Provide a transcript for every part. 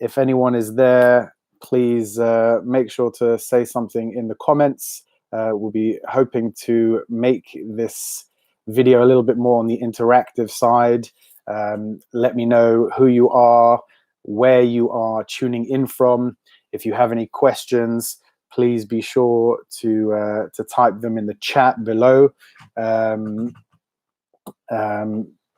If anyone is there, please make sure to say something in the comments. We'll be hoping to make this video a little bit more on the interactive side. Let me know who you are, where you are tuning in from. If you have any questions, please be sure to type them in the chat below.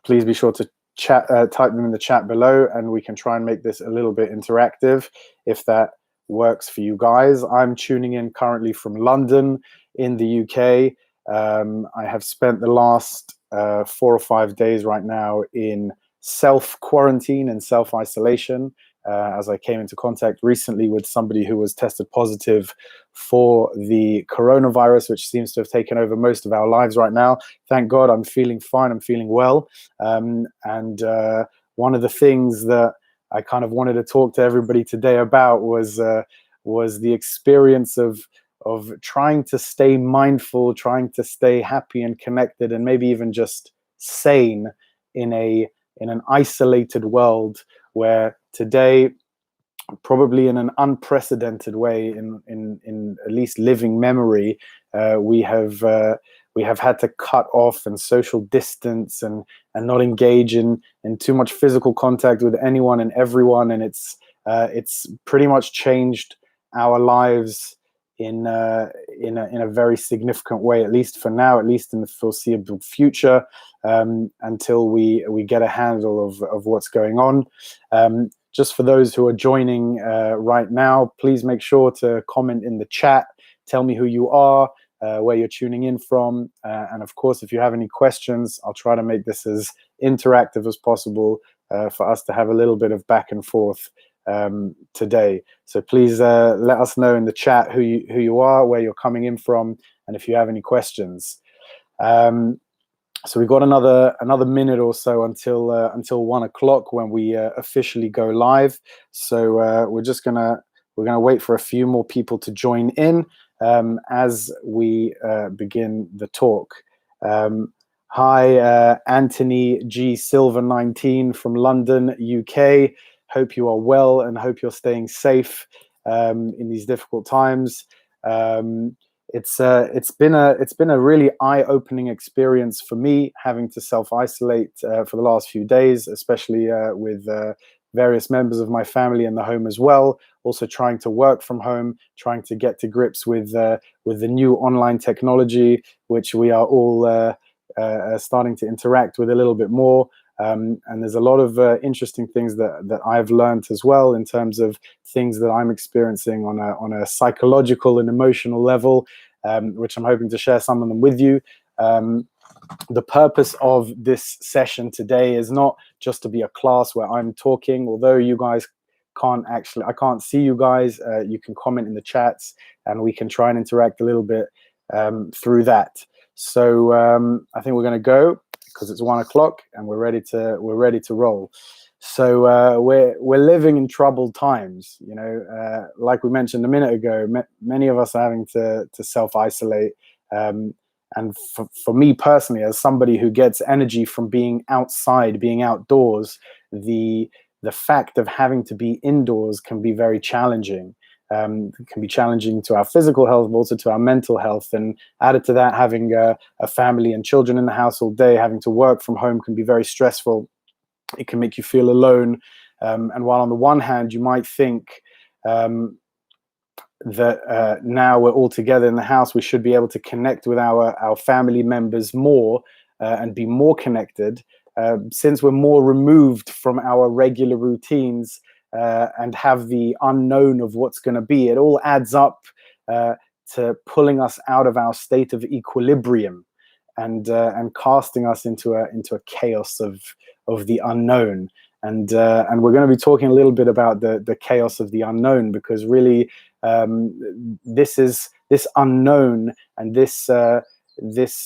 Please be sure to type them in the chat below, and we can try and make this a little bit interactive if that works for you guys. I'm tuning in currently from London in the UK. I have spent the last 4 or 5 days right now in self-quarantine and self-isolation, as I came into contact recently with somebody who was tested positive for the coronavirus, which seems to have taken over most of our lives right now. Thank God I'm feeling fine, I'm feeling well. And one of the things that I kind of wanted to talk to everybody today about was the experience of trying to stay mindful, trying to stay happy and connected, and maybe even just sane in an isolated world where today, probably in an unprecedented way in at least living memory, we have had to cut off and social distance and not engage in too much physical contact with anyone and everyone, and it's pretty much changed our lives in a very significant way, at least for now, at least in the foreseeable future, until we get a handle of what's going on. Just for those who are joining right now, please make sure to comment in the chat. Tell me who you are, where you're tuning in from, and of course, if you have any questions, I'll try to make this as interactive as possible for us to have a little bit of back and forth today. So please let us know in the chat who you are, where you're coming in from, and if you have any questions. So we've got another minute or so until 1 o'clock when we officially go live. So we're gonna wait for a few more people to join in as we begin the talk. Hi, Anthony G. Silver 19 from London, UK. Hope you are well and hope you're staying safe in these difficult times. It's been a really eye-opening experience for me, having to self-isolate for the last few days, especially with various members of my family in the home as well. Also trying to work from home, trying to get to grips with the new online technology, which we are all starting to interact with a little bit more. And there's a lot of interesting things that I've learned as well in terms of things that I'm experiencing on a psychological and emotional level, which I'm hoping to share some of them with you. The purpose of this session today is not just to be a class where I'm talking, although you guys I can't see you guys. You can comment in the chats and we can try and interact a little bit through that. So I think we're going to go, because it's 1 o'clock and we're ready to roll. So we're living in troubled times, you know. Like we mentioned a minute ago, many of us are having to self-isolate. And for me personally, as somebody who gets energy from being outside, being outdoors, the fact of having to be indoors can be very challenging. It can be challenging to our physical health, but also to our mental health. And added to that, having a family and children in the house all day, having to work from home can be very stressful. It can make you feel alone. And while on the one hand, you might think that now we're all together in the house, we should be able to connect with our family members more and be more connected. Since we're more removed from our regular routines, and have the unknown of what's going to be, it all adds up to pulling us out of our state of equilibrium and casting us into a chaos of the unknown. And we're going to be talking a little bit about the chaos of the unknown, because really this unknown and this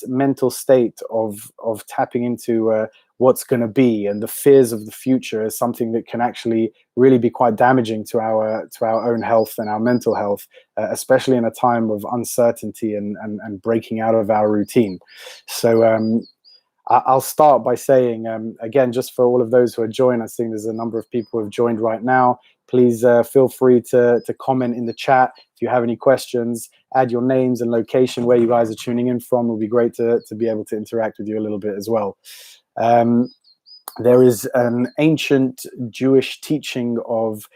mental state of tapping into what's going to be and the fears of the future is something that can actually really be quite damaging to our own health and our mental health, especially in a time of uncertainty and breaking out of our routine. So I'll start by saying, again, just for all of those who are joined, I think there's a number of people who have joined right now. please feel free to comment in the chat. If you have any questions, add your names and location where you guys are tuning in from. It would be great to be able to interact with you a little bit as well. There is an ancient Jewish teaching of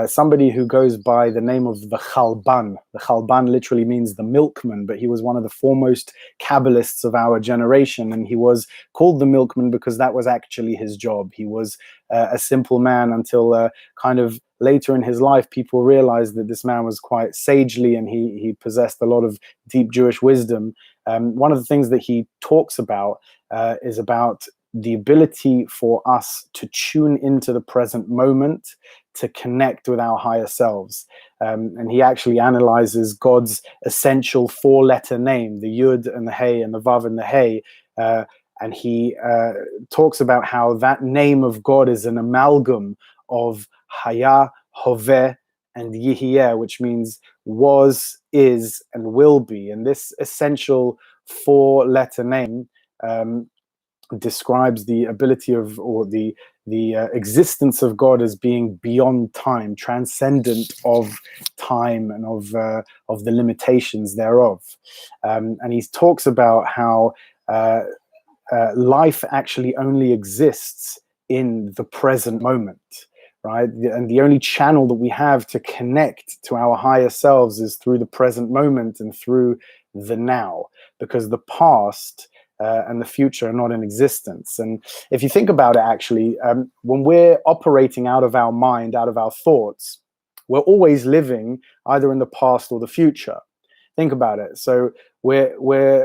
somebody who goes by the name of the Chalban. The Chalban literally means the milkman, but he was one of the foremost Kabbalists of our generation, and he was called the milkman because that was actually his job. He was a simple man until kind of later in his life, people realized that this man was quite sagely, and he possessed a lot of deep Jewish wisdom. One of the things that he talks about is about the ability for us to tune into the present moment, to connect with our higher selves. And he actually analyzes God's essential four-letter name, the Yud and the Hey and the Vav and the Hey. And he talks about how that name of God is an amalgam of Haya, Hoveh, and Yihiyeh, which means was, is, and will be. And this essential four-letter name describes the ability of, or the existence of God as being beyond time, transcendent of time and of the limitations thereof. And he talks about how life actually only exists in the present moment, right? And the only channel that we have to connect to our higher selves is through the present moment and through the now, because the past and the future are not in existence. And if you think about it, actually, when we're operating out of our mind, out of our thoughts, we're always living either in the past or the future. Think about it. So we're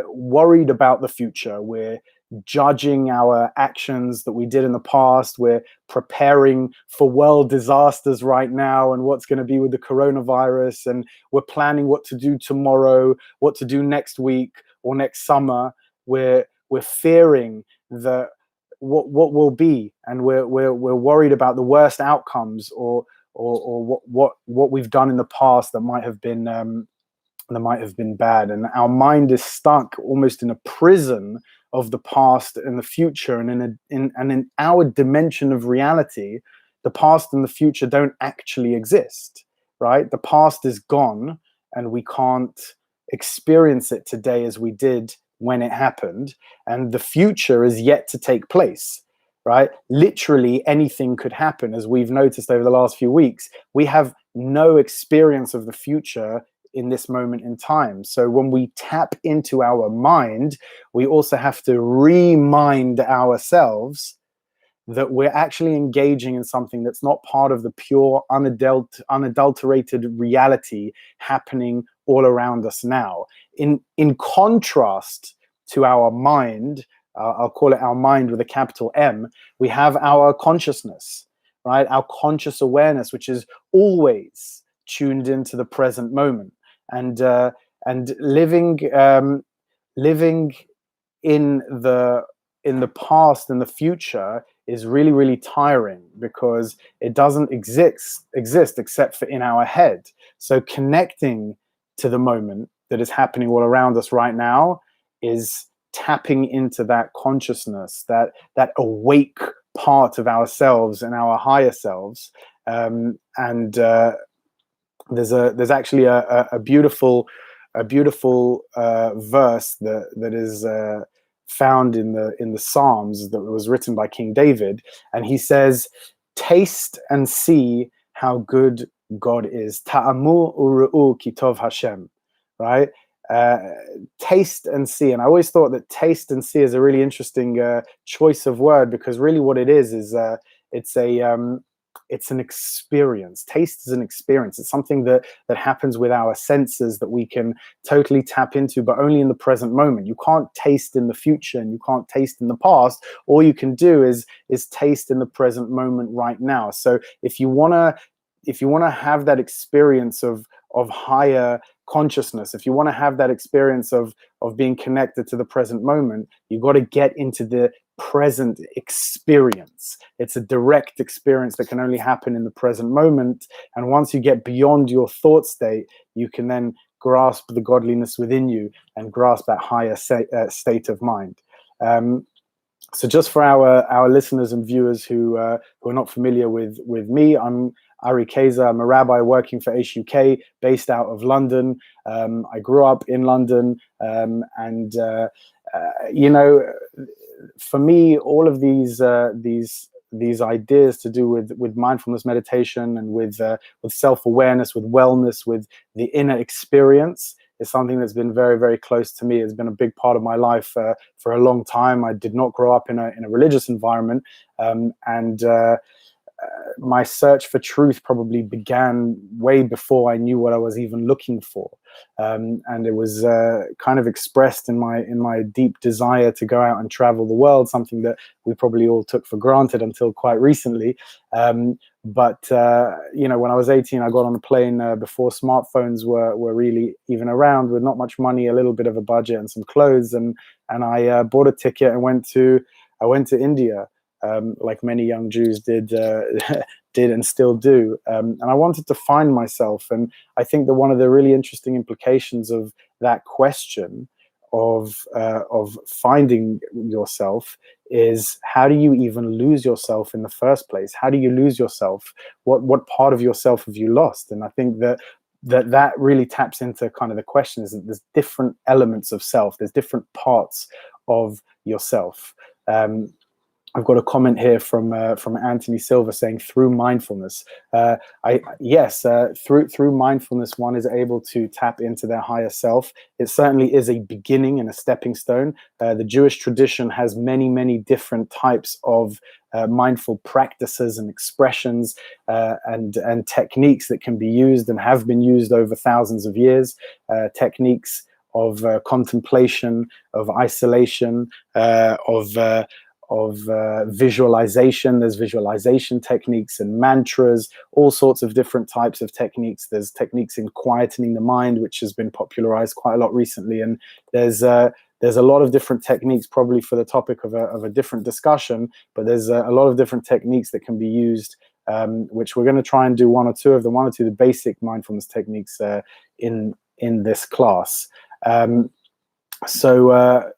worried about the future. We're judging our actions that we did in the past. We're preparing for world disasters right now and what's going to be with the coronavirus. And we're planning what to do tomorrow, what to do next week or next summer. We're fearing that what will be, and we're worried about the worst outcomes or what we've done in the past that might have been bad. And our mind is stuck almost in a prison of the past and the future. And in our dimension of reality, the past and the future don't actually exist, right? The past is gone, and we can't experience it today as we did when it happened, and the future is yet to take place, right? Literally anything could happen, as we've noticed over the last few weeks. We have no experience of the future in this moment in time. So when we tap into our mind, we also have to remind ourselves that we're actually engaging in something that's not part of the pure, unadulterated reality happening all around us now. In contrast to our mind, I'll call it our mind with a capital M, we have our consciousness, right? Our conscious awareness, which is always tuned into the present moment. And living in the past and the future is really, really tiring, because it doesn't exist except for in our head. So connecting to the moment that is happening all around us right now is tapping into that consciousness, that awake part of ourselves and our higher selves. There's actually a beautiful verse that is found in the Psalms that was written by King David, and he says, "Taste and see how good God is. Ta'amu uru'u kitov Hashem," right? Taste and see. And I always thought that taste and see is a really interesting choice of word, because really what it is it's an experience. Taste is an experience. It's something that happens with our senses that we can totally tap into, but only in the present moment. You can't taste in the future, and you can't taste in the past. All you can do is taste in the present moment right now. So if you want to have that experience of higher consciousness, if you want to have that experience of being connected to the present moment, you got to get into the present experience. It's a direct experience that can only happen in the present moment. And once you get beyond your thought state, you can then grasp the godliness within you and grasp that higher state of mind. So just for our listeners and viewers who are not familiar with me, I'm Ari Keza. I'm a rabbi working for HUK, based out of London. I grew up in London, and you know, for me, all of these ideas to do with mindfulness meditation and with self-awareness, with wellness, with the inner experience, is something that's been very, very close to me. It's been a big part of my life for a long time. I did not grow up in a religious environment, and my search for truth probably began way before I knew what I was even looking for, and it was kind of expressed in my deep desire to go out and travel the world, something that we probably all took for granted until quite recently. But you know, when I was 18, I got on a plane before smartphones were really even around, with not much money, a little bit of a budget, and some clothes, and I bought a ticket and went to India. Like many young Jews did and still do. And I wanted to find myself. And I think that one of the really interesting implications of that question of finding yourself is, how do you even lose yourself in the first place? How do you lose yourself? What part of yourself have you lost? And I think that really taps into kind of the question, is that there's different elements of self. There's different parts of yourself. I've got a comment here from Anthony Silva saying, through mindfulness. Through mindfulness, one is able to tap into their higher self. It certainly is a beginning and a stepping stone. The Jewish tradition has many, many different types of mindful practices and expressions and techniques that can be used and have been used over thousands of years. Techniques of contemplation, of isolation, of visualization. There's visualization techniques and mantras, all sorts of different types of techniques. There's techniques in quietening the mind, which has been popularized quite a lot recently. And there's a lot of different techniques, probably for the topic of a different discussion, but there's a lot of different techniques that can be used, which we're going to try and do one or two of the basic mindfulness techniques in this class. So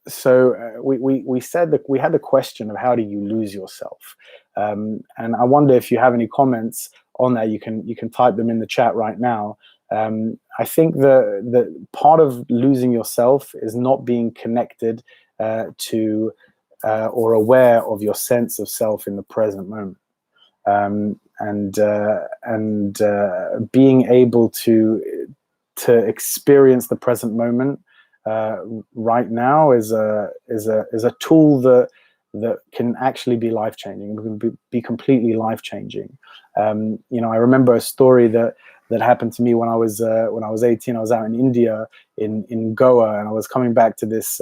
we said that we had the question of, how do you lose yourself? And I wonder if you have any comments on that. You can type them in the chat right now. I think the part of losing yourself is not being connected to or aware of your sense of self in the present moment, and being able to experience the present moment right now is a tool that can actually be life-changing. It can be completely life-changing. You know, I remember a story that happened to me when I was 18. I was out in India, in Goa, and I was coming back to this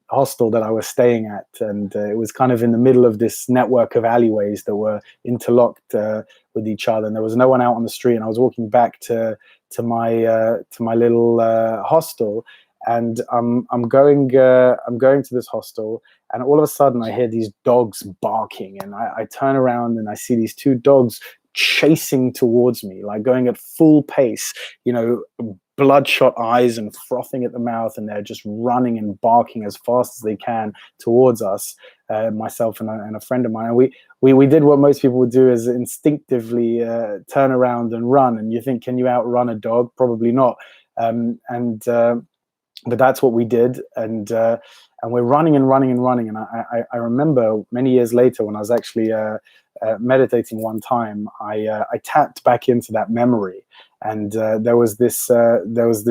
hostel that I was staying at, and it was kind of in the middle of this network of alleyways that were interlocked with each other, and there was no one out on the street. And I was walking back to my little hostel, and I'm going to this hostel, and all of a sudden I hear these dogs barking, and I turn around and I see these two dogs chasing towards me, like going at full pace, you know, bloodshot eyes and frothing at the mouth, and they're just running and barking as fast as they can towards us, myself and a friend of mine. And we did what most people would do, is instinctively turn around and run. And you think, can you outrun a dog? Probably not. But that's what we did, and we're running and running and running. And I remember many years later, when I was actually meditating one time, I tapped back into that memory, and there was this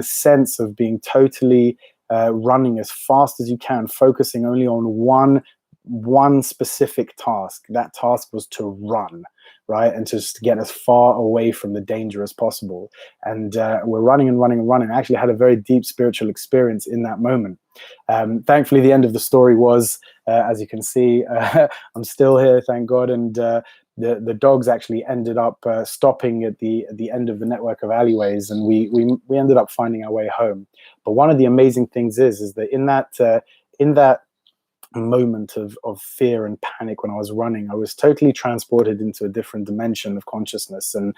sense of being totally running as fast as you can, focusing only on one specific task. That task was to run, right, and just to get as far away from the danger as possible. And we're running and running and running. I actually had a very deep spiritual experience in that moment. Thankfully, the end of the story was, as you can see, I'm still here, thank God. And the dogs actually ended up stopping at the end of the network of alleyways, and we ended up finding our way home. But one of the amazing things is that in that moment of fear and panic, when I was running, I was totally transported into a different dimension of consciousness. And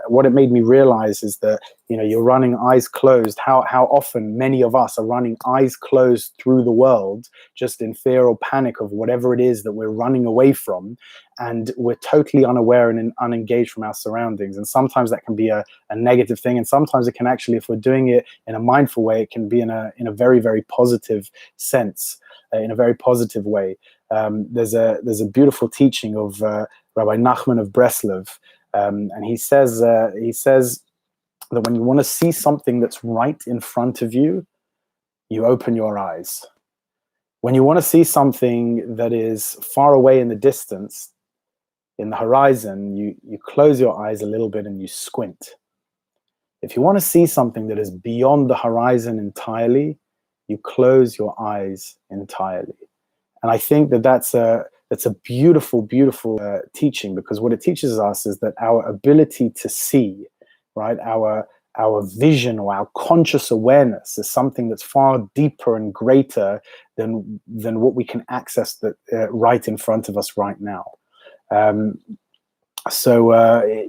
what it made me realize is that you're running eyes closed. How often many of us are running eyes closed through the world, just in fear or panic of whatever it is that we're running away from, and we're totally unaware and unengaged from our surroundings. And sometimes that can be a negative thing, and sometimes it can actually, if we're doing it in a mindful way, it can be in a very, very positive sense, in a very positive way. There's a beautiful teaching of Rabbi Nachman of Breslov, and he says that when you want to see something that's right in front of you, you open your eyes. When you want to see something that is far away in the distance, in the horizon, you close your eyes a little bit and you squint. If you want to see something that is beyond the horizon entirely, you close your eyes entirely. And I think that that's a beautiful, beautiful teaching, because what it teaches us is that our ability to see, right, our vision or our conscious awareness is something that's far deeper and greater than what we can access right in front of us right now. So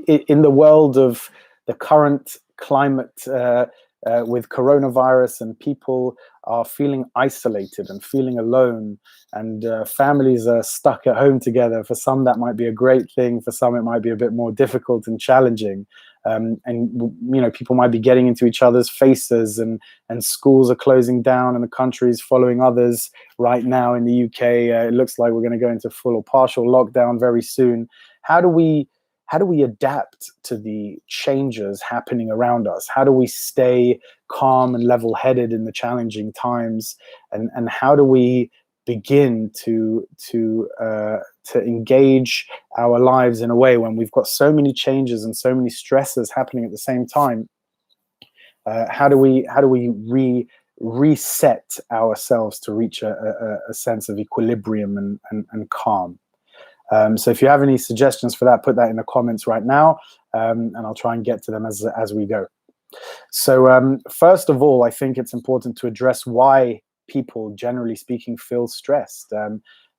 in the world of the current climate with coronavirus, and people are feeling isolated and feeling alone, and families are stuck at home together. For some, that might be a great thing. For some, it might be a bit more difficult and challenging. And people might be getting into each other's faces, and schools are closing down, and the country is following others. Right now in the UK, it looks like we're going to go into full or partial lockdown very soon. How do we adapt to the changes happening around us? How do we stay calm and level-headed in the challenging times? And how do we begin to engage our lives in a way when we've got so many changes and so many stresses happening at the same time? How do we reset ourselves to reach a sense of equilibrium and calm? So if you have any suggestions for that, put that in the comments right now, and I'll try and get to them as we go. So first of all, I think it's important to address why people, generally speaking, feel stressed.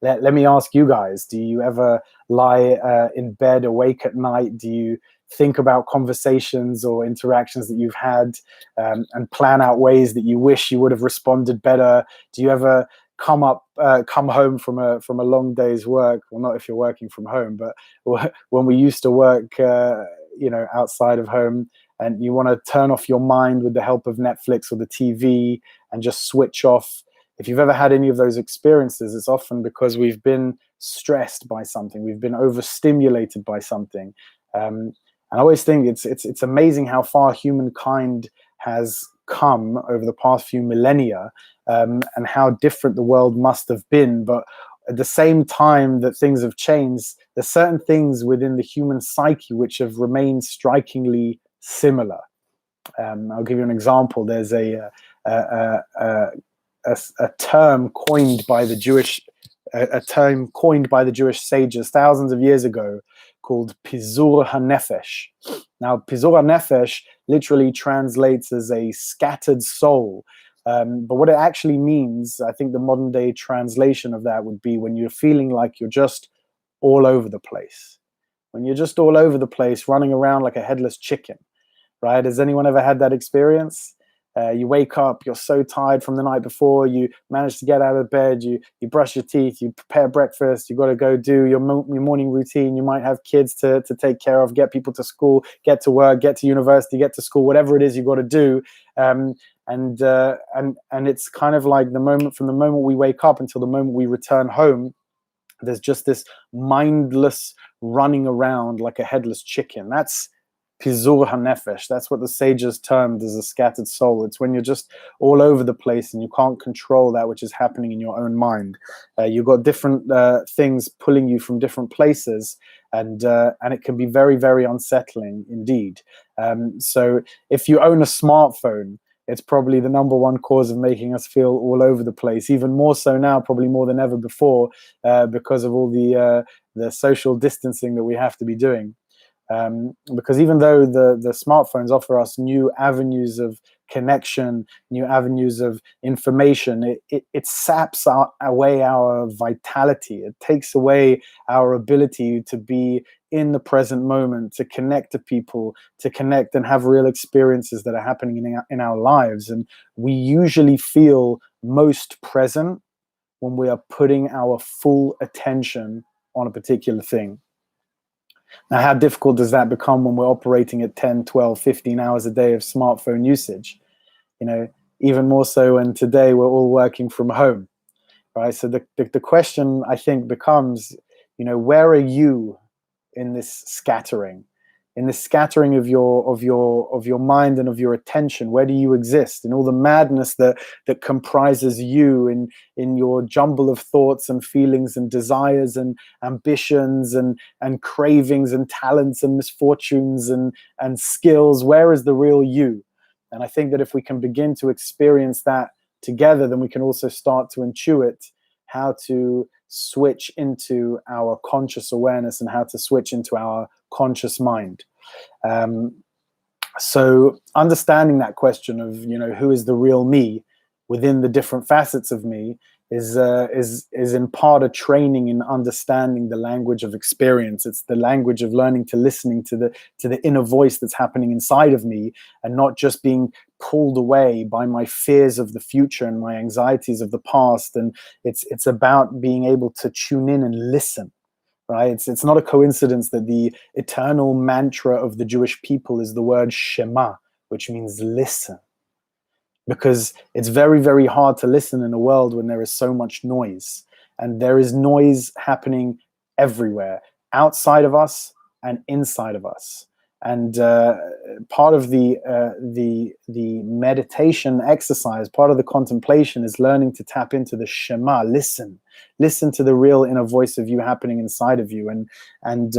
Let me ask you guys, do you ever lie in bed awake at night? Do you think about conversations or interactions that you've had, and plan out ways that you wish you would have responded better? Do you ever come home from a long day's work? Well, not if you're working from home, but when we used to work outside of home, and you want to turn off your mind with the help of Netflix or the TV and just switch off. If you've ever had any of those experiences, it's often because we've been stressed by something, we've been overstimulated by something. And I always think it's amazing how far humankind has come over the past few millennia, and how different the world must have been. But at the same time that things have changed, there's certain things within the human psyche which have remained strikingly similar. I'll give you an example. There's a term coined by the Jewish sages thousands of years ago called Pizur HaNefesh. Now, Pizur HaNefesh literally translates as a scattered soul. But what it actually means, I think the modern day translation of that would be when you're feeling like you're just all over the place. When you're just all over the place, running around like a headless chicken, right? Has anyone ever had that experience? You wake up, you're so tired from the night before, you manage to get out of bed, you brush your teeth, you prepare breakfast, you got to go do your morning routine, you might have kids to take care of, get people to school, get to work, get to university, get to school, whatever it is you got to do. And it's kind of like from the moment we wake up until the moment we return home, there's just this mindless running around like a headless chicken. That's Pizur HaNefesh. That's what the sages termed as a scattered soul. It's when you're just all over the place and you can't control that which is happening in your own mind. You've got different things pulling you from different places, and it can be very, very unsettling indeed. So if you own a smartphone, it's probably the number one cause of making us feel all over the place, even more so now, probably more than ever before, because of all the social distancing that we have to be doing. Because even though the smartphones offer us new avenues of connection, new avenues of information, it saps away our vitality. It takes away our ability to be in the present moment, to connect to people, to connect and have real experiences that are happening in our lives. And we usually feel most present when we are putting our full attention on a particular thing. Now, how difficult does that become when we're operating at 10, 12, 15 hours a day of smartphone usage? You know, even more so when today we're all working from home, right? So the question, I think, becomes, you know, where are you in this scattering? In the scattering of your mind and of your attention? Where do you exist in all the madness that comprises you, in your jumble of thoughts and feelings and desires and ambitions and cravings and talents and misfortunes and skills? Where is the real you? And I think that if we can begin to experience that together, then we can also start to intuit how to switch into our conscious awareness and how to switch into our conscious mind. So understanding that question of, you know, who is the real me within the different facets of me is in part a training in understanding the language of experience. It's the language of learning to listening to the inner voice that's happening inside of me, and not just being pulled away by my fears of the future and my anxieties of the past. And it's about being able to tune in and listen. Right? It's not a coincidence that the eternal mantra of the Jewish people is the word Shema, which means listen. Because it's very, very hard to listen in a world when there is so much noise. And there is noise happening everywhere, outside of us and inside of us. And part of the meditation exercise, part of the contemplation, is learning to tap into the Shema. Listen to the real inner voice of you happening inside of you. And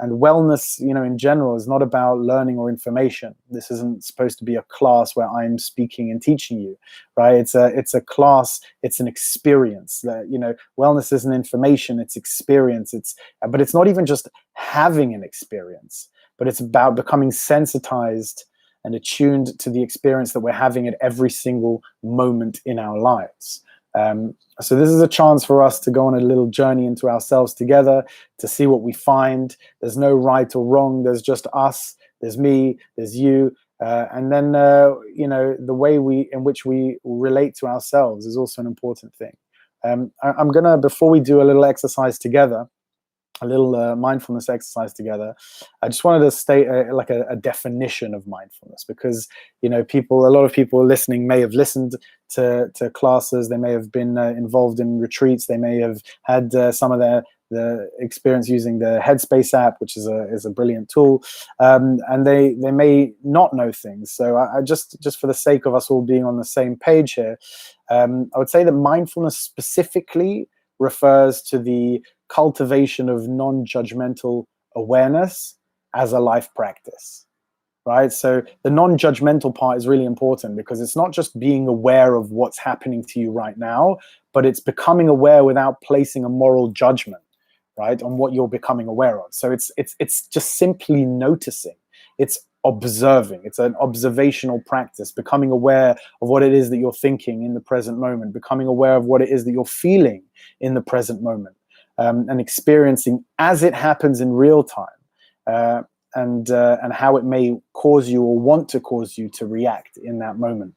wellness, you know, in general, is not about learning or information. This isn't supposed to be a class where I'm speaking and teaching you, right? It's a class. It's an experience. You know, wellness isn't information. It's experience. But it's not even just having an experience, but it's about becoming sensitized and attuned to the experience that we're having at every single moment in our lives. So this is a chance for us to go on a little journey into ourselves together, to see what we find. There's no right or wrong. There's just us. There's me. There's you. And then, you know, the way in which we relate to ourselves is also an important thing. I'm going to, before we do a little exercise together, a little mindfulness exercise together, I just wanted to state a definition of mindfulness, because, you know, a lot of people listening may have listened to classes, they may have been involved in retreats, they may have had some of the experience using the Headspace app, which is a brilliant tool, and they may not know things. So I just for the sake of us all being on the same page here, I would say that mindfulness specifically refers to the cultivation of non-judgmental awareness as a life practice, right? So the non-judgmental part is really important, because it's not just being aware of what's happening to you right now, but it's becoming aware without placing a moral judgment, right, on what you're becoming aware of. So it's just simply noticing. It's observing. It's an observational practice, becoming aware of what it is that you're thinking in the present moment, becoming aware of what it is that you're feeling in the present moment, and experiencing as it happens in real time, and how it may cause you or want to cause you to react in that moment.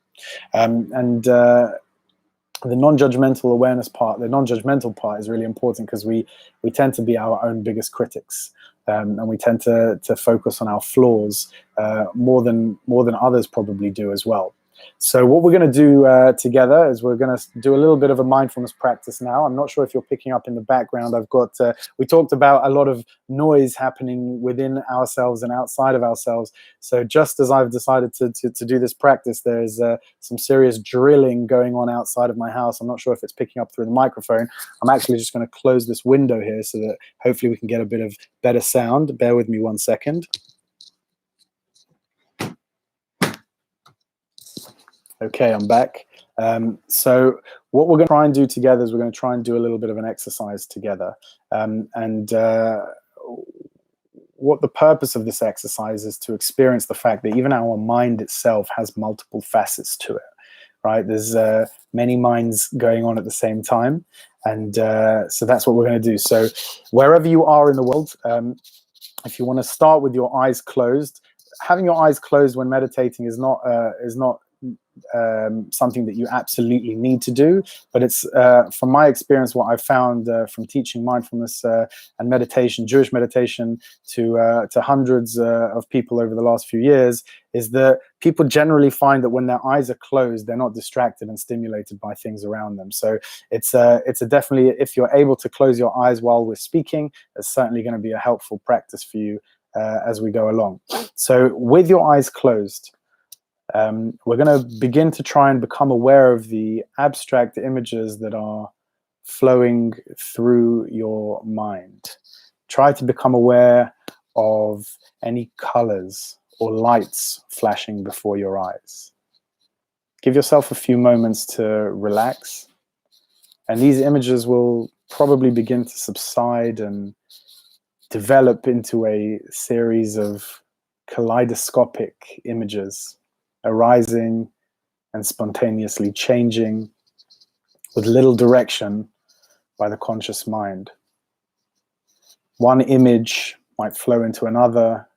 The non-judgmental awareness part, the non-judgmental part, is really important, because we tend to be our own biggest critics, and we tend to focus on our flaws more than others probably do as well. So what we're going to do together is we're going to do a little bit of a mindfulness practice now. I'm not sure if you're picking up in the background. I've got, we talked about a lot of noise happening within ourselves and outside of ourselves. So just as I've decided to do this practice, there's some serious drilling going on outside of my house. I'm not sure if it's picking up through the microphone. I'm actually just going to close this window here so that hopefully we can get a bit of better sound. Bear with me 1 second. Okay, I'm back. So what we're going to try and do together is we're going to try and do a little bit of an exercise together. What the purpose of this exercise is to experience the fact that even our mind itself has multiple facets to it, right? There's many minds going on at the same time. And so that's what we're going to do. So wherever you are in the world, if you want to start with your eyes closed, having your eyes closed when meditating is not something that you absolutely need to do, but it's from my experience, what I've found from teaching mindfulness and meditation, Jewish meditation, to hundreds of people over the last few years, is that people generally find that when their eyes are closed, they're not distracted and stimulated by things around them. So it's a definitely, if you're able to close your eyes while we're speaking, it's certainly going to be a helpful practice for you as we go along. So with your eyes closed, we're going to begin to try and become aware of the abstract images that are flowing through your mind. Try to become aware of any colors or lights flashing before your eyes. Give yourself a few moments to relax, and these images will probably begin to subside and develop into a series of kaleidoscopic images, arising and spontaneously changing with little direction by the conscious mind. One image might flow into another.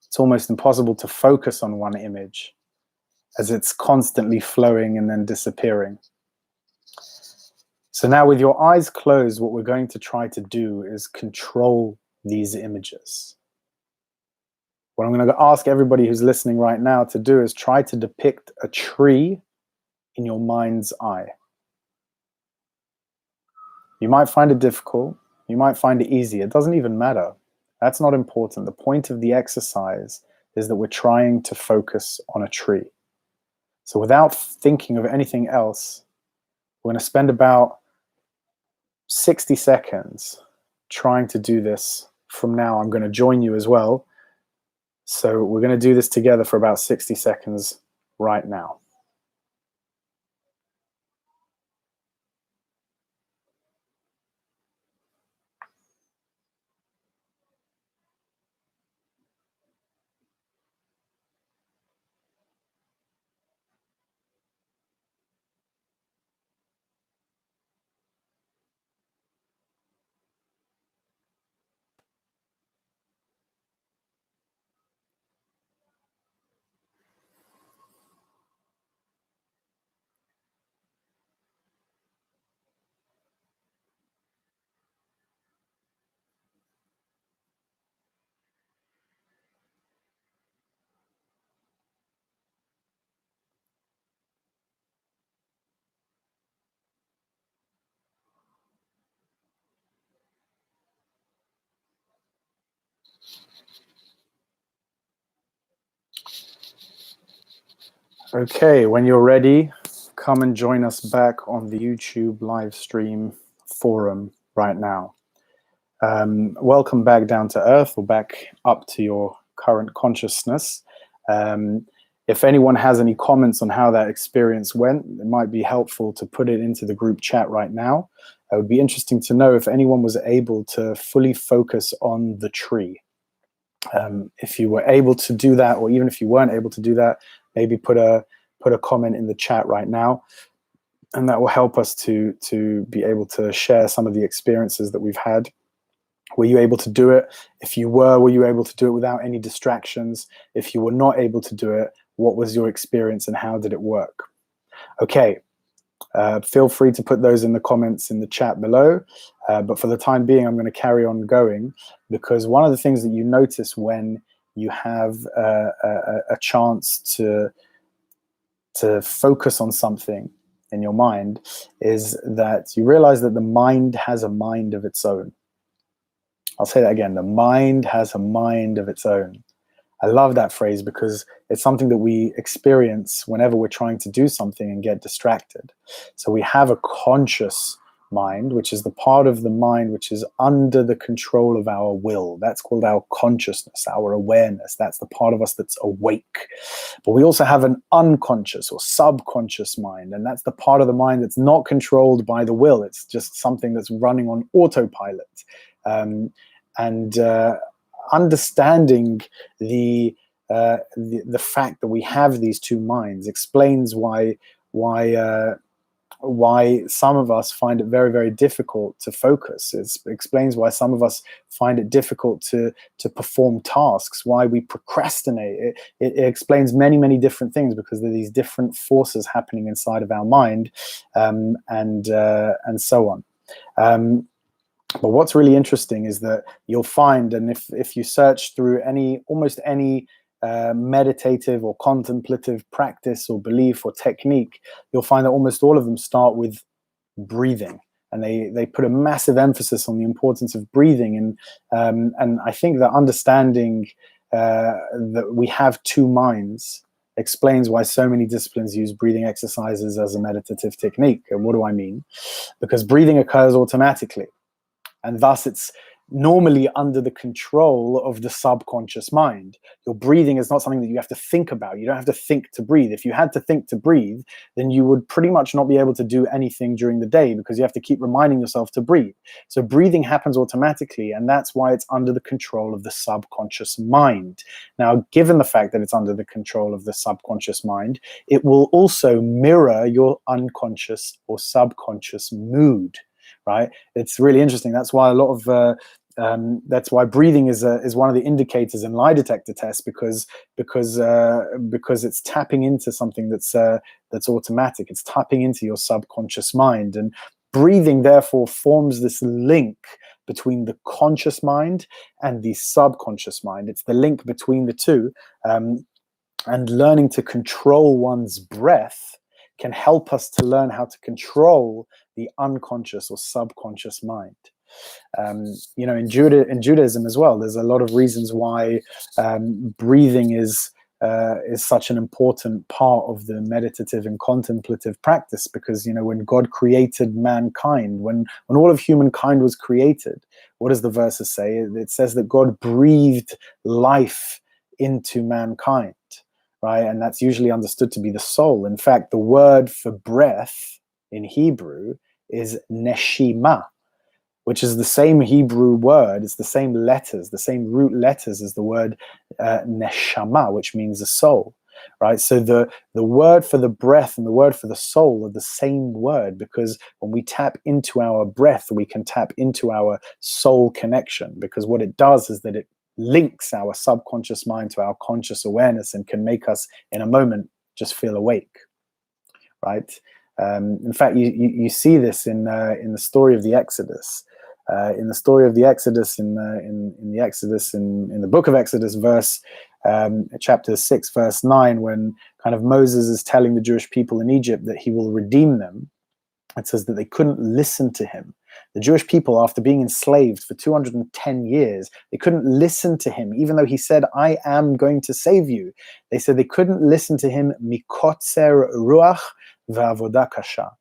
It's almost impossible to focus on one image as it's constantly flowing and then disappearing. So now with your eyes closed, what we're going to try to do is control these images. What I'm going to ask everybody who's listening right now to do is try to depict a tree in your mind's eye. You might find it difficult. You might find it easy. It doesn't even matter. That's not important. The point of the exercise is that we're trying to focus on a tree. So without thinking of anything else, we're going to spend about 60 seconds trying to do this. From now, I'm going to join you as well. So we're going to do this together for about 60 seconds right now. Okay, when you're ready, come and join us back on the YouTube live stream forum right now. Welcome back down to earth, or back up to your current consciousness. If anyone has any comments on how that experience went, it might be helpful to put it into the group chat right now. It would be interesting to know if anyone was able to fully focus on the tree. If you were able to do that, or even if you weren't able to do that, maybe put a comment in the chat right now, and that will help us to be able to share some of the experiences that we've had. Were you able to do it? If you were you able to do it without any distractions? If you were not able to do it, what was your experience and how did it work? Okay, feel free to put those in the comments in the chat below. But for the time being, I'm going to carry on going, because one of the things that you notice when you have a chance to focus on something in your mind is that you realize that the mind has a mind of its own. I'll say that again. The mind has a mind of its own. I love that phrase because it's something that we experience whenever we're trying to do something and get distracted. So we have a conscious mind, which is the part of the mind which is under the control of our will. That's called our consciousness, our awareness. That's the part of us that's awake. But we also have an unconscious or subconscious mind, and that's the part of the mind that's not controlled by the will. It's just something that's running on autopilot. Understanding the fact that we have these two minds explains why why some of us find it very, very difficult to focus. It explains why some of us find it difficult to perform tasks, why we procrastinate. It explains many, many different things, because there are these different forces happening inside of our mind, and so on. But what's really interesting is that you'll find, and if you search through almost any meditative or contemplative practice or belief or technique, you'll find that almost all of them start with breathing, and they put a massive emphasis on the importance of breathing. And I think that understanding that we have two minds explains why so many disciplines use breathing exercises as a meditative technique. And what do I mean? Because breathing occurs automatically, and thus it's normally under the control of the subconscious mind. Your breathing is not something that you have to think about. You don't have to think to breathe. If you had to think to breathe, then you would pretty much not be able to do anything during the day, because you have to keep reminding yourself to breathe. So breathing happens automatically, and that's why it's under the control of the subconscious mind. Now, given the fact that it's under the control of the subconscious mind, it will also mirror your unconscious or subconscious mood, right? It's really interesting. That's why a lot of that's why breathing is one of the indicators in lie detector tests, because it's tapping into something that's automatic. It's tapping into your subconscious mind, and breathing therefore forms this link between the conscious mind and the subconscious mind. It's the link between the two, and learning to control one's breath can help us to learn how to control the unconscious or subconscious mind. In Judaism as well, there's a lot of reasons why breathing is such an important part of the meditative and contemplative practice. Because when God created mankind, when all of humankind was created, what does the verses say? It says that God breathed life into mankind, right? And that's usually understood to be the soul. In fact, the word for breath in Hebrew is neshima, which is the same Hebrew word. It's the same letters, the same root letters as the word neshama, which means the soul, right? So the word for the breath and the word for the soul are the same word, because when we tap into our breath, we can tap into our soul connection, because what it does is that it links our subconscious mind to our conscious awareness and can make us, in a moment, just feel awake, right? In fact, you see this in the story of the Exodus. In the story of the Exodus, in the book of Exodus, chapter 6, verse 9, when kind of Moses is telling the Jewish people in Egypt that he will redeem them, it says that they couldn't listen to him. The Jewish people, after being enslaved for 210 years, they couldn't listen to him, even though he said, "I am going to save you." They said they couldn't listen to him, mikotzer ruach v'avodah kasha,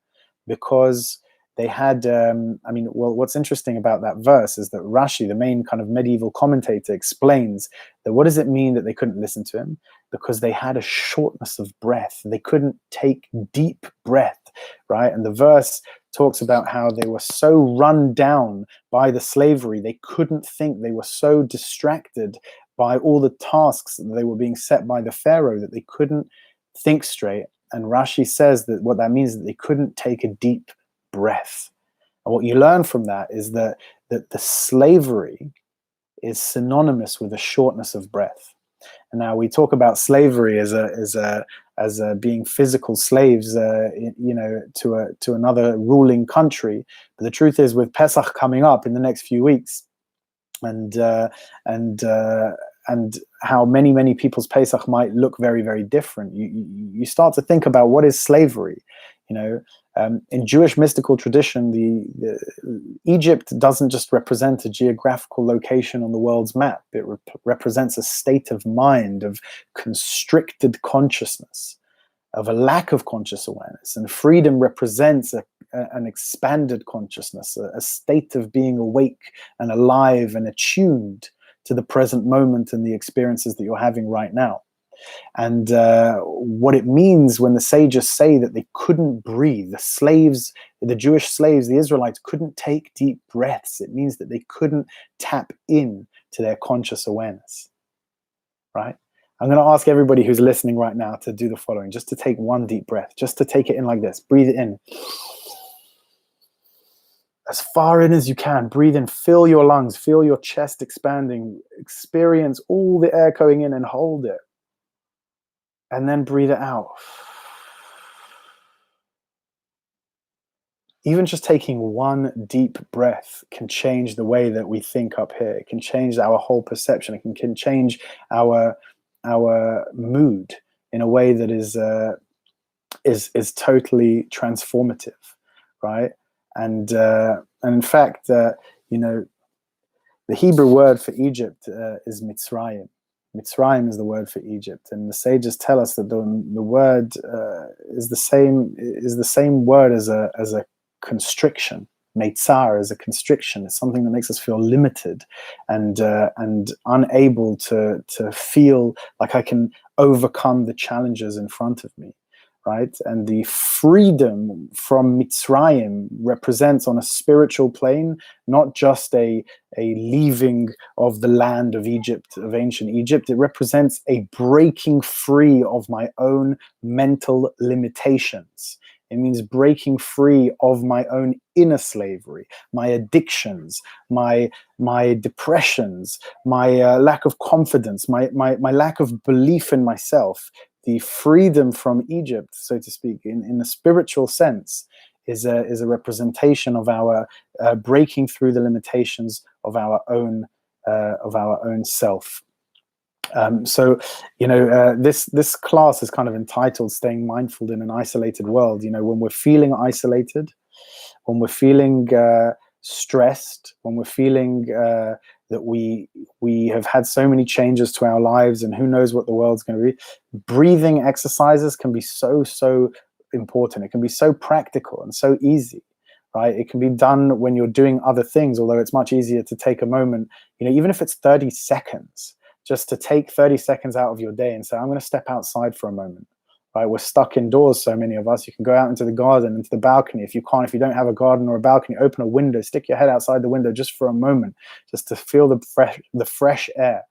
because they had, what's interesting about that verse is that Rashi, the main kind of medieval commentator, explains that what does it mean that they couldn't listen to him? Because they had a shortness of breath. They couldn't take deep breath, right? And the verse talks about how they were so run down by the slavery, they couldn't think. They were so distracted by all the tasks that they were being set by the Pharaoh that they couldn't think straight. And Rashi says that what that means is that they couldn't take a deep breath. And what you learn from that is that the slavery is synonymous with a shortness of breath. And now we talk about slavery as being physical slaves, to another ruling country. But the truth is, with Pesach coming up in the next few weeks, and how many people's Pesach might look very, very different, you start to think about what is slavery. In Jewish mystical tradition, Egypt doesn't just represent a geographical location on the world's map. It represents a state of mind, of constricted consciousness, of a lack of conscious awareness. And freedom represents an expanded consciousness, a state of being awake and alive and attuned to the present moment and the experiences that you're having right now. And what it means when the sages say that they couldn't breathe, the Jewish slaves, the Israelites, couldn't take deep breaths, it means that they couldn't tap in to their conscious awareness, right? I'm going to ask everybody who's listening right now to do the following, just to take one deep breath, just to take it in like this. Breathe it in. As far in as you can, breathe in, fill your lungs, feel your chest expanding, experience all the air going in and hold it. And then breathe it out. Even just taking one deep breath can change the way that we think up here. It can change our whole perception. It can change our mood in a way that is totally transformative, right? And in fact, you know, the Hebrew word for Egypt is Mitzrayim. Mitzrayim is the word for Egypt, and the sages tell us that the word is the same word as a constriction. Meitzar is a constriction. It's something that makes us feel limited and unable to feel like I can overcome the challenges in front of me, right? And the freedom from Mitzrayim represents, on a spiritual plane, not just a leaving of the land of Egypt, of ancient Egypt. It represents a breaking free of my own mental limitations. It means breaking free of my own inner slavery, my addictions, my depressions, my lack of confidence, my lack of belief in myself. The freedom from Egypt, so to speak, in a spiritual sense, is a representation of our breaking through the limitations of our own self. So, you know, this class is kind of entitled "Staying Mindful in an Isolated World." You know, when we're feeling isolated, when we're feeling stressed, when we're feeling that we have had so many changes to our lives, and who knows what the world's going to be, breathing exercises can be so important. It can be so practical and so easy. Right? It can be done when you're doing other things, although it's much easier to take a moment, you know, even if it's 30 seconds, just to take 30 seconds out of your day and say, I'm going to step outside for a moment. Right? We're stuck indoors, so many of us. You can go out into the garden, into the balcony. If you don't have a garden or a balcony, open a window, stick your head outside the window just for a moment, just to feel the fresh air,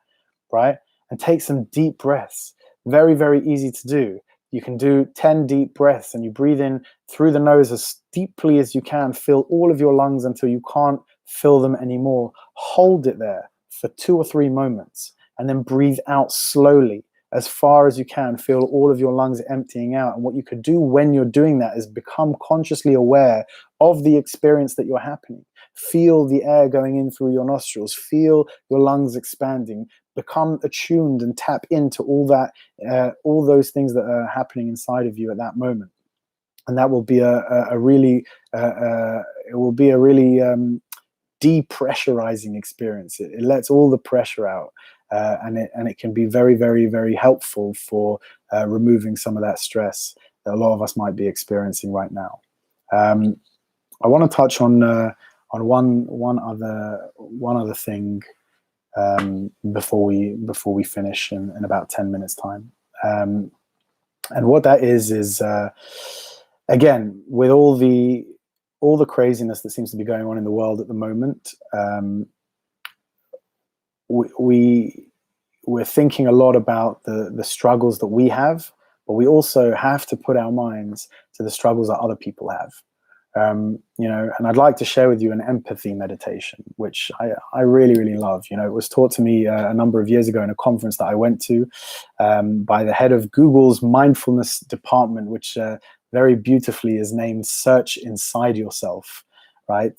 right? And take some deep breaths. Very, very easy to do. You can do 10 deep breaths, and you breathe in through the nose as deeply as you can. Fill all of your lungs until you can't fill them anymore. Hold it there for 2 or 3 moments, and then breathe out slowly as far as you can. Feel all of your lungs emptying out. And what you could do when you're doing that is become consciously aware of the experience that you're happening. Feel the air going in through your nostrils. Feel your lungs expanding. Become attuned and tap into all those things that are happening inside of you at that moment. And that will be a really depressurizing experience. It lets all the pressure out. And it can be very, very, very helpful for removing some of that stress that a lot of us might be experiencing right now. I want to touch on one other thing before we finish in about 10 minutes time. And what that is again, with all the craziness that seems to be going on in the world at the moment, we're thinking a lot about the struggles that we have, but we also have to put our minds to the struggles that other people have. You know, and I'd like to share with you an empathy meditation, which I really, really love. You know, it was taught to me a number of years ago in a conference that I went to by the head of Google's mindfulness department, which very beautifully is named Search Inside Yourself, right?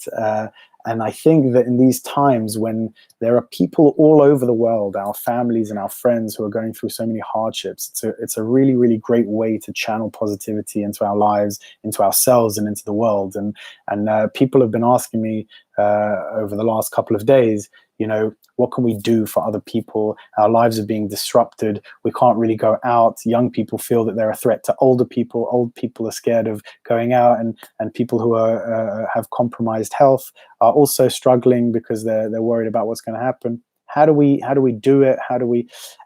And I think that in these times when there are people all over the world, our families and our friends who are going through so many hardships, it's a really, really great way to channel positivity into our lives, into ourselves, and into the world. And people have been asking me over the last couple of days, you know, what can we do for other people? Our lives are being disrupted. We can't really go out. Young people feel that they're a threat to older people. Old people are scared of going out, and people who have compromised health are also struggling because they're worried about what's going to happen. How do we do it?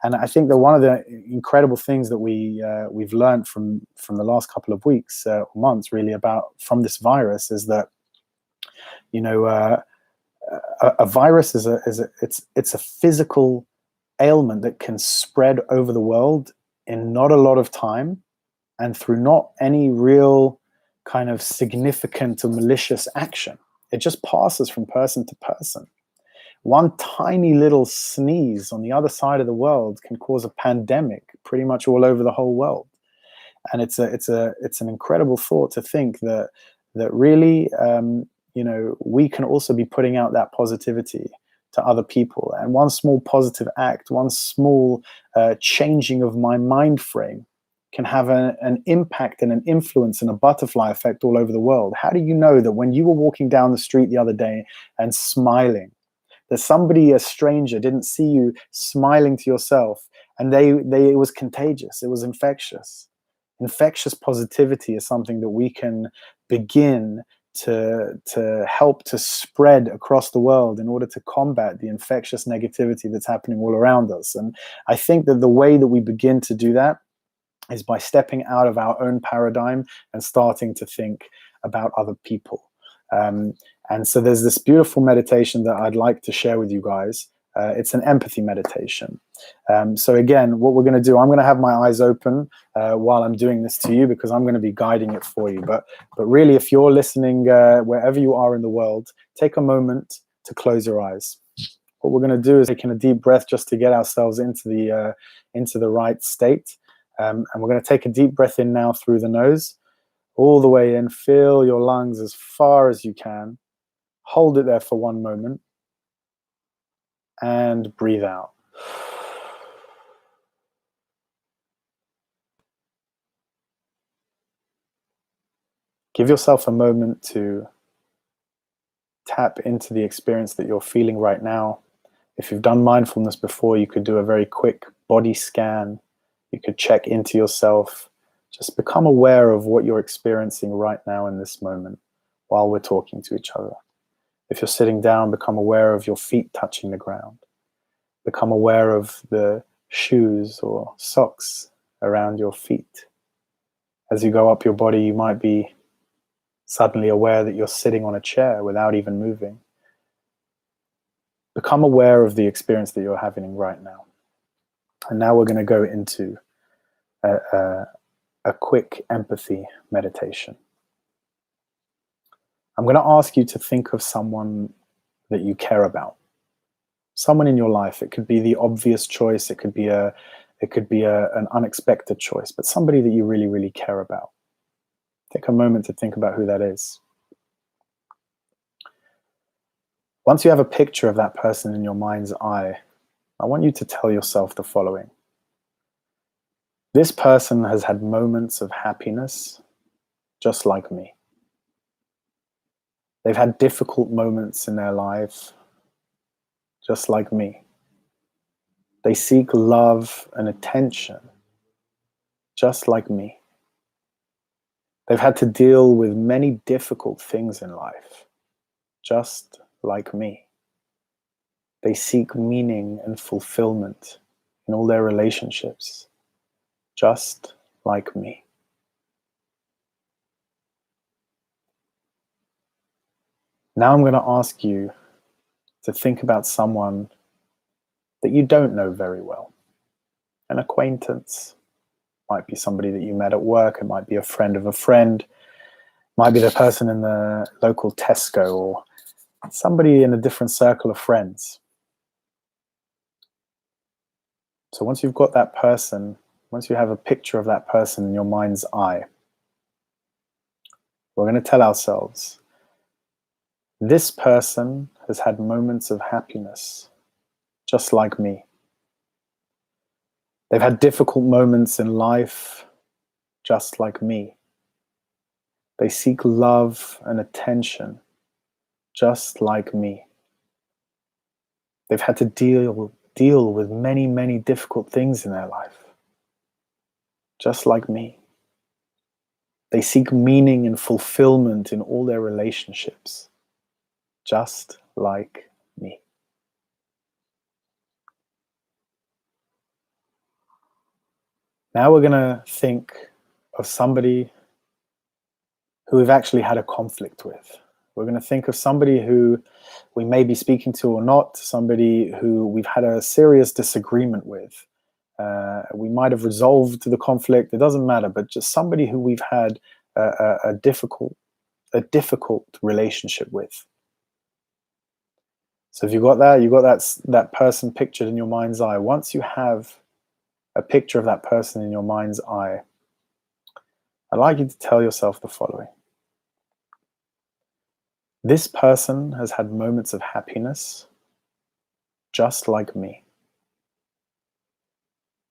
And I think that one of the incredible things that we've learned from the last couple of weeks, months really, from this virus is that, you know, a virus it's a physical ailment that can spread over the world in not a lot of time and through not any real kind of significant or malicious action. It just passes from person to person. One tiny little sneeze on the other side of the world can cause a pandemic pretty much all over the whole world. And it's an incredible thought to think that really, we can also be putting out that positivity to other people. And one small positive act, one small changing of my mind frame can have an impact and an influence and a butterfly effect all over the world. How do you know that when you were walking down the street the other day and smiling, that somebody, a stranger, didn't see you smiling to yourself, and it was contagious, it was infectious? Infectious positivity is something that we can begin to help to spread across the world in order to combat the infectious negativity that's happening all around us. And I think that the way that we begin to do that is by stepping out of our own paradigm and starting to think about other people. And so there's this beautiful meditation that I'd like to share with you guys. It's an empathy meditation. So again, what we're going to do, I'm going to have my eyes open while I'm doing this to you, because I'm going to be guiding it for you. But really, if you're listening wherever you are in the world, take a moment to close your eyes. What we're going to do is taking a deep breath just to get ourselves into the right state. And we're going to take a deep breath in now through the nose, all the way in. Fill your lungs as far as you can. Hold it there for 1 moment. And breathe out. Give yourself a moment to tap into the experience that you're feeling right now. If you've done mindfulness before, you could do a very quick body scan. You could check into yourself. Just become aware of what you're experiencing right now in this moment while we're talking to each other. If you're sitting down, become aware of your feet touching the ground. Become aware of the shoes or socks around your feet. As you go up your body, you might be suddenly aware that you're sitting on a chair without even moving. Become aware of the experience that you're having right now. And now we're going to go into a quick empathy meditation. I'm going to ask you to think of someone that you care about. Someone in your life. It could be the obvious choice. It could be an unexpected choice, but somebody that you really, really care about. Take a moment to think about who that is. Once you have a picture of that person in your mind's eye, I want you to tell yourself the following. This person has had moments of happiness just like me. They've had difficult moments in their life just like me. They seek love and attention just like me. They've had to deal with many difficult things in life just like me. They seek meaning and fulfillment in all their relationships just like me. Now I'm going to ask you to think about someone that you don't know very well. An acquaintance. Might be somebody that you met at work. It might be a friend of a friend. It might be the person in the local Tesco, or somebody in a different circle of friends. So once you've got that person, once you have a picture of that person in your mind's eye, we're going to tell ourselves, this person has had moments of happiness just like me. They've had difficult moments in life just like me. They seek love and attention just like me. They've had to deal with many, many difficult things in their life just like me. They seek meaning and fulfillment in all their relationships just like me. Now we're going to think of somebody who we've actually had a conflict with. We're going to think of somebody who we may be speaking to or not, somebody who we've had a serious disagreement with. We might have resolved the conflict, it doesn't matter, but just somebody who we've had a difficult relationship with. So if you got that person pictured in your mind's eye. Once you have a picture of that person in your mind's eye, I'd like you to tell yourself the following. This person has had moments of happiness just like me.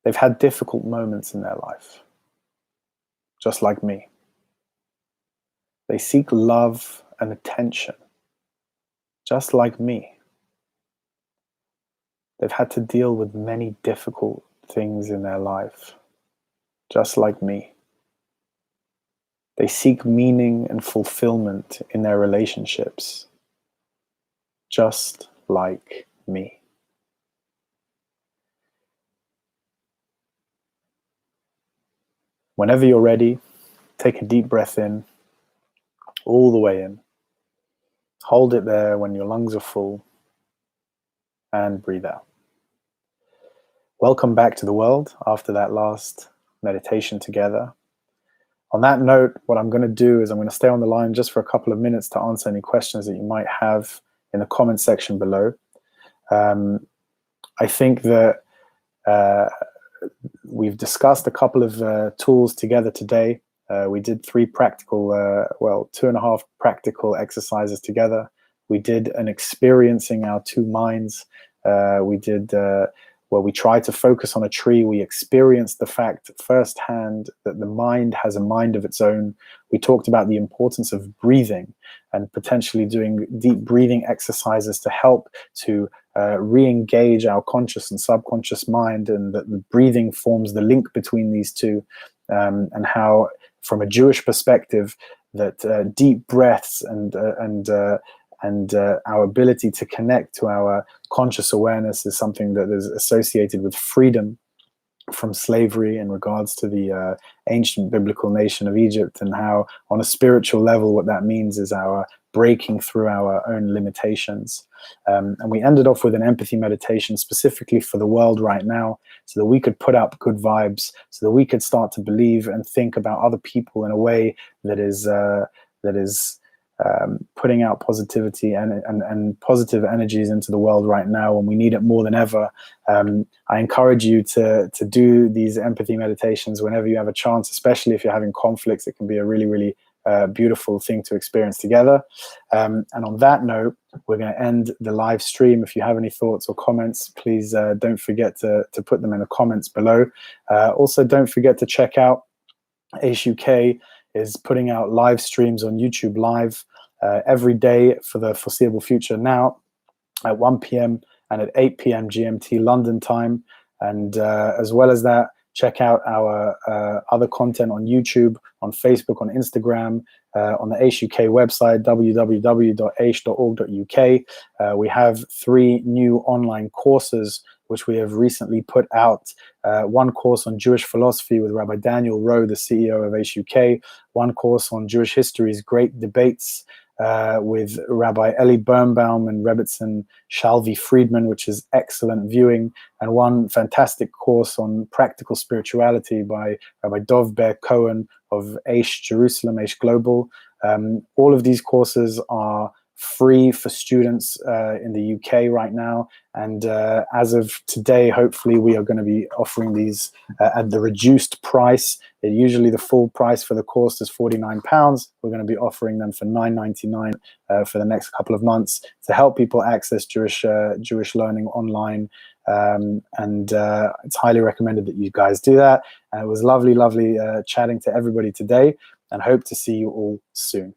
They've had difficult moments in their life just like me. They seek love and attention just like me. They've had to deal with many difficult things in their life just like me. They seek meaning and fulfillment in their relationships just like me. Whenever you're ready, take a deep breath in, all the way in. Hold it there when your lungs are full, and breathe out. Welcome back to the world after that last meditation together. On that note, what I'm going to do is I'm going to stay on the line just for a couple of minutes to answer any questions that you might have in the comment section below. I think that we've discussed a couple of tools together today. We did 3 practical, 2.5 practical exercises together. We did an experiencing our 2 minds. We did where we tried to focus on a tree. We experienced the fact firsthand that the mind has a mind of its own. We talked about the importance of breathing and potentially doing deep breathing exercises to help to re-engage our conscious and subconscious mind, and that the breathing forms the link between these two, and how, from a Jewish perspective, that deep breaths and our ability to connect to our conscious awareness is something that is associated with freedom from slavery in regards to the ancient biblical nation of Egypt, and how on a spiritual level what that means is our breaking through our own limitations. And we ended off with an empathy meditation specifically for the world right now, so that we could put up good vibes, so that we could start to believe and think about other people in a way that is putting out positivity and positive energies into the world right now when we need it more than ever. I encourage you to do these empathy meditations whenever you have a chance, especially if you're having conflicts. It can be a really, really beautiful thing to experience together. And on that note, we're going to end the live stream. If you have any thoughts or comments, please don't forget to put them in the comments below. Also, don't forget to check out Aish UK is putting out live streams on YouTube Live every day for the foreseeable future now at 1 p.m. and at 8 p.m. GMT London time. And as well as that, check out our other content on YouTube, on Facebook, on Instagram, on the Aish UK website, www.aish.org.uk. We have 3 new online courses which we have recently put out. One course on Jewish philosophy with Rabbi Daniel Rowe, the CEO of Aish UK. One course on Jewish history's great debates with Rabbi Eli Birnbaum and Rebbetzin Shalvi Friedman, which is excellent viewing, and one fantastic course on practical spirituality by Rabbi Dov Ber Cohen of Aish Jerusalem, Aish Global. All of these courses are free for students in the UK right now, and as of today, hopefully we are going to be offering these at the reduced price. Usually the full price for the course is £49. We're going to be offering them for £9.99 for the next couple of months to help people access Jewish learning online, and it's highly recommended that you guys do that. And it was lovely chatting to everybody today, and hope to see you all soon.